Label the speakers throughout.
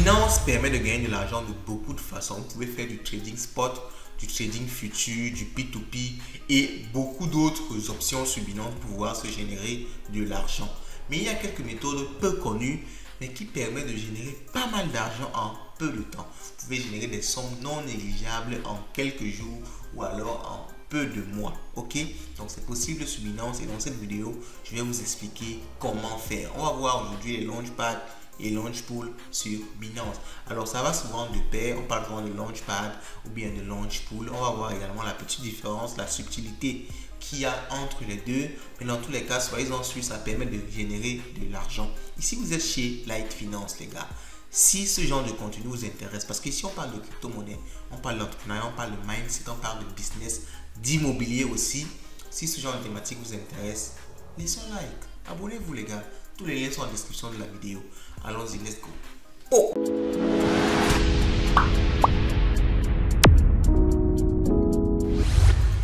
Speaker 1: Binance permet de gagner de l'argent de beaucoup de façons. Vous pouvez faire du trading spot, du trading futur, du P2P et beaucoup d'autres options sur Binance pour pouvoir se générer de l'argent. Mais il y a quelques méthodes peu connues mais qui permettent de générer pas mal d'argent en peu de temps. Vous pouvez générer des sommes non négligeables en quelques jours ou alors en peu de mois. Ok, donc c'est possible sur Binance et dans cette vidéo je vais vous expliquer comment faire. On va voir aujourd'hui les launchpads et launchpool sur Binance. Alors ça va souvent de pair, on parle souvent de launchpad ou bien de launchpool. On va voir également la petite différence, la subtilité qu'il y a entre les deux, mais dans tous les cas soyez-en sûrs, ça permet de générer de l'argent. Ici vous êtes chez Light Finance les gars. Si ce genre de contenu vous intéresse, parce qu'ici on parle de crypto-monnaie, on parle d'entrepreneuriat, on parle de mindset, on parle de business, d'immobilier aussi. Si ce genre de thématique vous intéresse, laissez un like, abonnez-vous les gars. Tous les liens sont en description de la vidéo. Allons-y, let's go. Oh!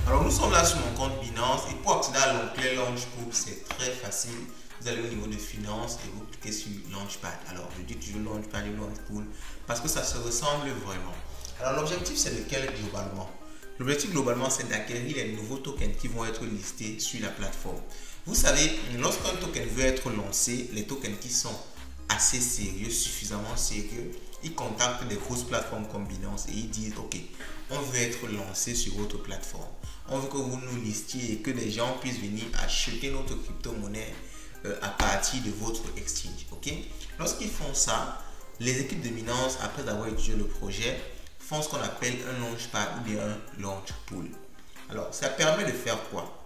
Speaker 1: Alors nous sommes là sur mon compte Binance et pour accéder à l'onglet Launchpool, c'est très facile. Vous allez au niveau de finance et vous cliquez sur Launchpad. Alors je dis toujours Launchpad et Launchpool parce que ça se ressemble vraiment. Alors l'objectif c'est lequel globalement? L'objectif globalement c'est d'acquérir les nouveaux tokens qui vont être listés sur la plateforme. Vous savez, lorsqu'un token veut être lancé, les tokens qui sont assez sérieux, suffisamment sérieux, ils contactent des grosses plateformes comme Binance et ils disent ok, on veut être lancé sur votre plateforme. On veut que vous nous listiez et que des gens puissent venir acheter notre crypto-monnaie à partir de votre exchange. Ok, lorsqu'ils font ça, les équipes de Binance, après avoir étudié le projet, font ce qu'on appelle un launchpad ou bien un launchpool. Alors, ça permet de faire quoi?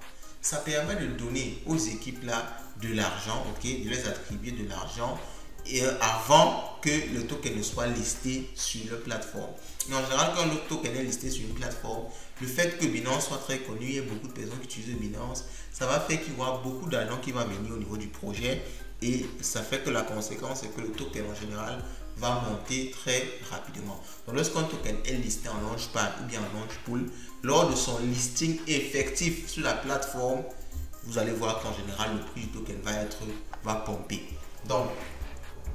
Speaker 1: Ça permet de donner aux équipes là de l'argent, ok, de les attribuer de l'argent et avant que le token ne soit listé sur la plateforme. Et en général, quand le token est listé sur une plateforme, le fait que Binance soit très connu, il y a beaucoup de personnes qui utilisent Binance, ça va faire qu'il y aura beaucoup d'argent qui va venir au niveau du projet et ça fait que la conséquence est que le token en général va monter très rapidement. Donc lorsqu'un token est listé en launchpad ou bien en launchpool, lors de son listing effectif sur la plateforme, vous allez voir qu'en général le prix du token va pomper. Donc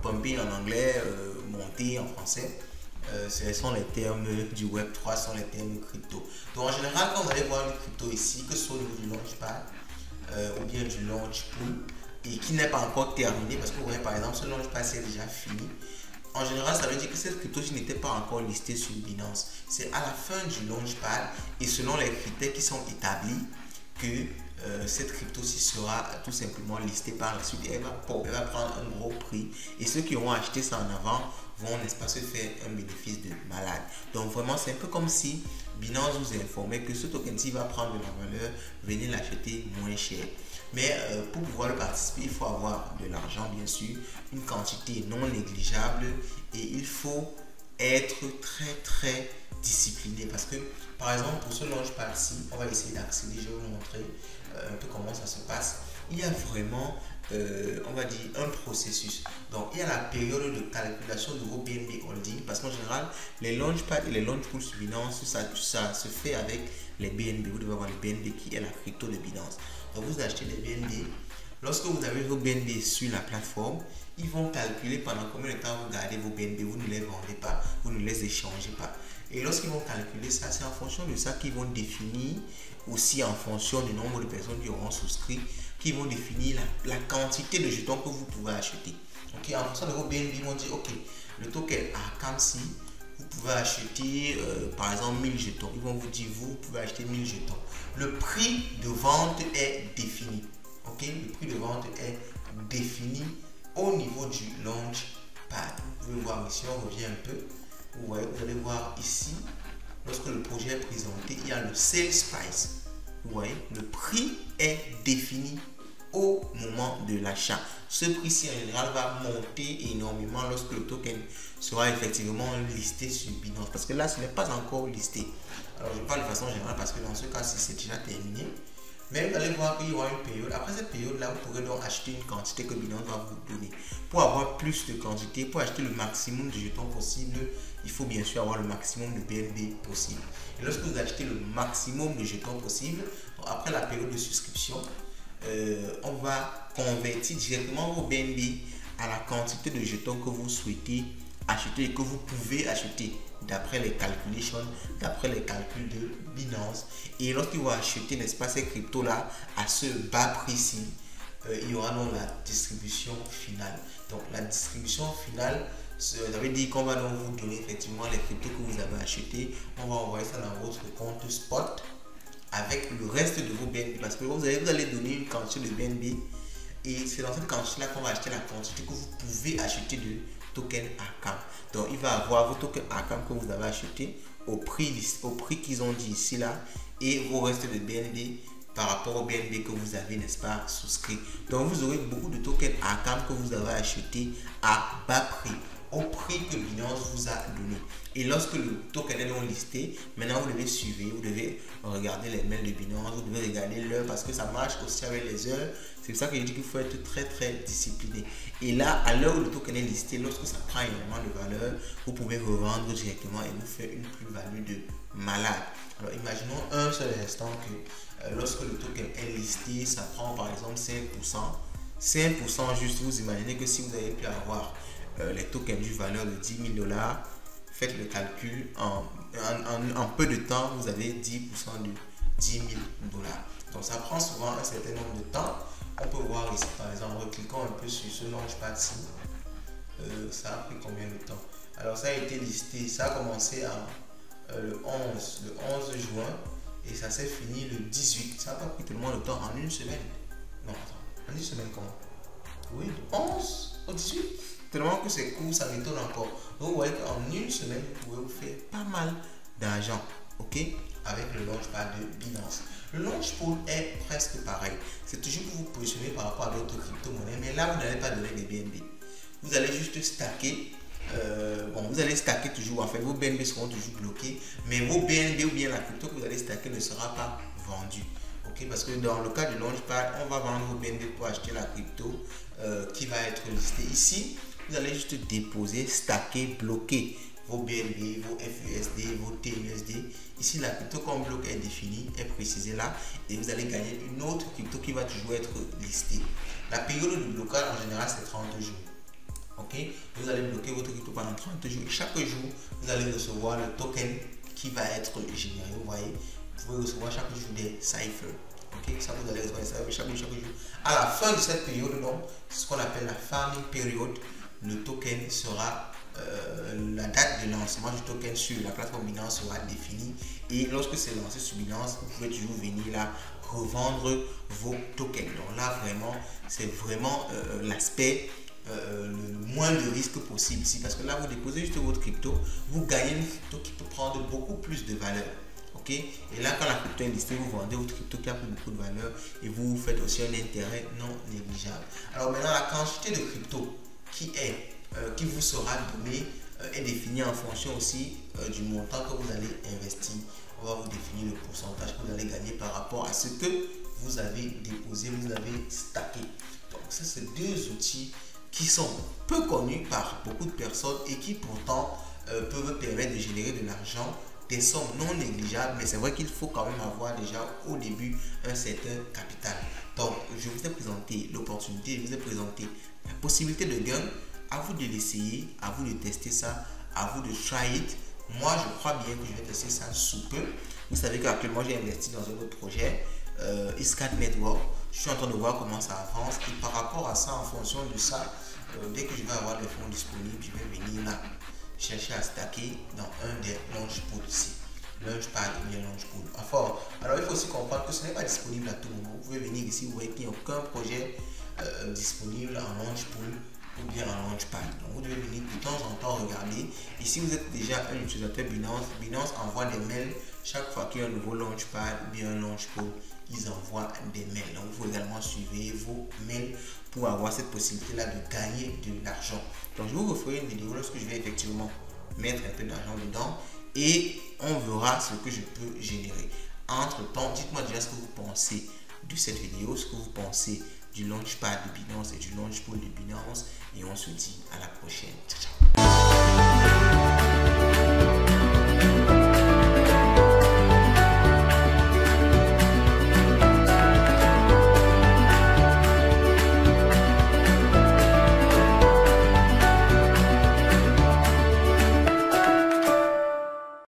Speaker 1: pumping en anglais, monter en français, ce sont les termes du web 3, ce sont les termes crypto. Donc en général quand vous allez voir le crypto ici, que ce soit au niveau du launchpad ou bien du launchpool et qui n'est pas encore terminé, parce que vous voyez par exemple ce launchpad c'est déjà fini. En général, ça veut dire que cette crypto n'était pas encore listée sur Binance. C'est à la fin du launchpad et selon les critères qui sont établis que cette crypto-ci sera tout simplement listée par la suite. Elle va prendre un gros prix et ceux qui auront acheté ça en avant vont, n'est-ce pas, se faire un bénéfice de malade. Donc vraiment, c'est un peu comme si Binance vous informait que ce token-ci va prendre de la valeur, venez l'acheter moins cher. Mais pour pouvoir le participer, il faut avoir de l'argent, bien sûr, une quantité non négligeable et il faut être très discipliné parce que, par exemple, pour ce launchpad-ci, on va essayer d'accéder, je vais vous montrer un peu comment ça se passe. Il y a vraiment, on va dire, un processus. Donc, il y a la période de calculation de vos BNB holding parce qu'en général, les launchpads et les launchpools sur Binance, ça se fait avec les BNB. Vous devez avoir les BNB qui est la crypto de Binance. Donc vous achetez les BNB. Lorsque vous avez vos BNB sur la plateforme, ils vont calculer pendant combien de temps vous gardez vos BNB. Vous ne les vendez pas, vous ne les échangez pas. Et lorsqu'ils vont calculer ça, c'est en fonction de ça qu'ils vont définir, aussi en fonction du nombre de personnes qui auront souscrit, qui vont définir la quantité de jetons que vous pouvez acheter. Okay, en fonction de vos BNB, ils vont dire, ok, le token à Kamsi, vous pouvez acheter par exemple 1000 jetons. Ils vont vous dire, vous pouvez acheter 1000 jetons. Le prix de vente est défini. Ok, le prix de vente est défini au niveau du launchpad. Vous pouvez voir ici, on revient un peu. Vous voyez, vous allez voir ici, lorsque le projet est présenté, il y a le sales price. Vous voyez, le prix est défini au moment de l'achat. Ce prix-ci en général va monter énormément lorsque le token sera effectivement listé sur Binance. Parce que là, ce n'est pas encore listé. Alors, je parle de façon générale parce que dans ce cas-ci, c'est déjà terminé. Mais vous allez voir qu'il y aura une période. Après cette période-là, vous pourrez donc acheter une quantité que Binance va vous donner. Pour avoir plus de quantité, pour acheter le maximum de jetons possible, il faut bien sûr avoir le maximum de BNB possible. Et lorsque vous achetez le maximum de jetons possible, après la période de souscription, on va convertir directement vos BNB à la quantité de jetons que vous souhaitez acheter et que vous pouvez acheter d'après les calculations, d'après les calculs de Binance. Et lorsqu'ils vont acheter, n'est-ce pas, ces cryptos-là à ce bas prix-ci, il y aura donc la distribution finale. Donc la distribution finale, ça veut dire qu'on va donc vous donner effectivement les cryptos que vous avez achetés. On va envoyer ça dans votre compte spot avec le reste de vos BNB, parce que vous allez donner une quantité de BNB et c'est dans cette quantité là qu'on va acheter la quantité que vous pouvez acheter de token ARCAM. Donc il va avoir vos tokens ARCAM que vous avez acheté au prix qu'ils ont dit ici là, et vos restes de BNB par rapport au BNB que vous avez, n'est-ce pas, souscrit. Donc vous aurez beaucoup de tokens ARCAM que vous avez acheté à bas prix, au prix que Binance vous a donné. Et lorsque le token est donc listé, maintenant vous devez suivre, vous devez regarder les mails de Binance, vous devez regarder l'heure, parce que ça marche aussi avec les heures. C'est pour ça que je dis qu'il faut être très discipliné. Et là, à l'heure où le token est listé, lorsque ça prend énormément de valeur, vous pouvez revendre directement et vous faire une plus-value de malade. Alors imaginons un seul instant que lorsque le token est listé, ça prend par exemple 5%. 5% juste, vous imaginez que si vous avez pu avoir les tokens d'une valeur de 10 000 $, faites le calcul, en peu de temps, vous avez 10% de 10 000 $. Donc ça prend souvent un certain nombre de temps. On peut voir ici par exemple, recliquons un peu sur ce launchpad-ci. Ça a pris combien de temps? Alors ça a été listé, ça a commencé le 11 juin et ça s'est fini le 18. Ça n'a pas pris tellement de temps, en une semaine. Non, attends, en une semaine comment? Oui, du 11 au 18. Tellement que c'est court, ça m'étonne encore. Donc vous voyez qu'en une semaine, vous pouvez vous faire pas mal d'argent, ok, avec le launchpad de Binance. Le launchpool est presque pareil. C'est toujours pour vous positionner par rapport à d'autres crypto-monnaies, mais là, vous n'allez pas donner des BNB. Vous allez juste stacker. Vous allez stacker toujours. En fait, vos BNB seront toujours bloqués, mais vos BNB ou bien la crypto que vous allez stacker ne sera pas vendue. Okay, parce que dans le cas du launchpad, on va vendre vos BNB pour acheter la crypto qui va être listée ici. Vous allez juste déposer, stacker, bloquer vos BNB, vos FUSD, vos TUSD. Ici, la crypto comme bloc est définie, est précisée là, et vous allez gagner une autre crypto qui va toujours être listée. La période de blocage en général c'est 30 jours. Ok, vous allez bloquer votre crypto pendant 30 jours. Et chaque jour, vous allez recevoir le token qui va être généré. Vous voyez, vous pouvez recevoir chaque jour des cyphers. Ok, ça vous allez recevoir chaque jour. À la fin de cette période, donc, c'est ce qu'on appelle la farming period. Le token sera, la date de lancement du token sur la plateforme Binance sera définie. Et lorsque c'est lancé sur Binance, vous pouvez toujours venir là revendre vos tokens. Donc là, vraiment, c'est vraiment l'aspect le moins de risque possible ici, parce que là vous déposez juste votre crypto, vous gagnez une crypto qui peut prendre beaucoup plus de valeur. Ok, et là quand la crypto est listée, vous vendez votre crypto qui a pris beaucoup de valeur et vous faites aussi un intérêt non négligeable. Alors maintenant, la quantité de crypto qui vous sera donnée est définie en fonction aussi du montant que vous allez investir. On va vous définir le pourcentage que vous allez gagner par rapport à ce que vous avez déposé, vous avez stacké. Donc ça, c'est deux outils qui sont peu connus par beaucoup de personnes et qui pourtant peuvent permettre de générer de l'argent, des sommes non négligeables, mais c'est vrai qu'il faut quand même avoir déjà au début un certain capital. Donc je vous ai présenté l'opportunité, je vous ai présenté la possibilité de gain. À vous de l'essayer, à vous de tester ça, à vous de try it. Moi je crois bien que je vais tester ça sous peu. Vous savez qu'actuellement j'ai investi dans un autre projet, Iscat Network. Je suis en train de voir comment ça avance et par rapport à ça, en fonction de ça, dès que je vais avoir les fonds disponibles, je vais venir là chercher à stacker dans un des launchpools ici. Launchpad ou bien launchpool. Alors il faut aussi comprendre que ce n'est pas disponible à tout moment. Vous pouvez venir ici, vous voyez qu'il n'y a aucun projet disponible en launchpool ou bien en launchpad. Donc vous devez venir de temps en temps regarder. Et si vous êtes déjà un utilisateur Binance, Binance envoie des mails chaque fois qu'il y a un nouveau launchpad ou bien un launchpool. Ils envoient des mails. Donc, il faut également suivre vos mails pour avoir cette possibilité-là de gagner de l'argent. Donc, je vous referai une vidéo lorsque je vais effectivement mettre un peu d'argent dedans et on verra ce que je peux générer. Entre-temps, dites-moi déjà ce que vous pensez de cette vidéo, ce que vous pensez du launchpad de Binance et du launchpool de Binance. Et on se dit à la prochaine. Ciao, ciao.